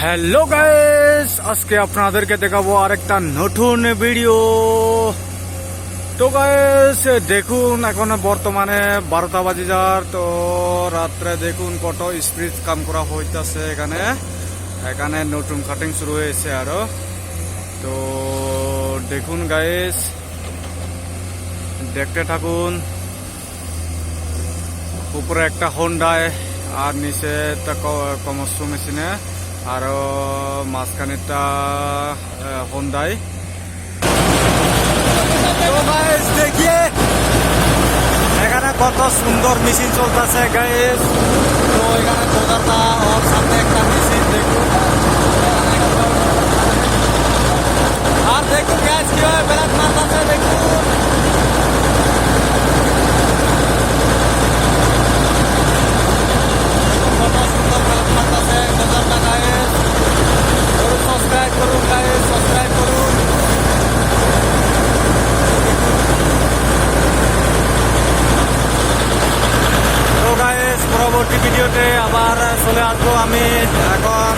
Hello guys, আজকে আপনাদেরকে দেখাবো আরেকটা নতুন ভিডিও। তো গাইস দেখুন, এখন বর্তমানে 12টা বাজে যার। তো রাত্রে দেখুন কত স্পিড কাম করা হইতাছে। এখানে নতুন কাটিং শুরু হয়েছে আরো। তো দেখুন গাইস, দেখতে থাকুন। উপরে একটা হোন্ডায় আর নিচে একটা কমস্ট্রো মেশিনে, আরো মাঝখানেরটা হোন্ডাই। দেখিয়ে এখানে কত সুন্দর মেশিন চলতেছে গাইস। তো এখানে দোকানটা ওর সামনে একটা মেশিন দেখুন। আর দেখুন গাইস কিভাবে ব্রেক মারতেছে দেখুন। সাবস্ক্রাইব করুন গাইস, সাবস্ক্রাইব করুন। তো গাইস পরবর্তী ভিডিওতে আবার চলে আসবো আমি। এখন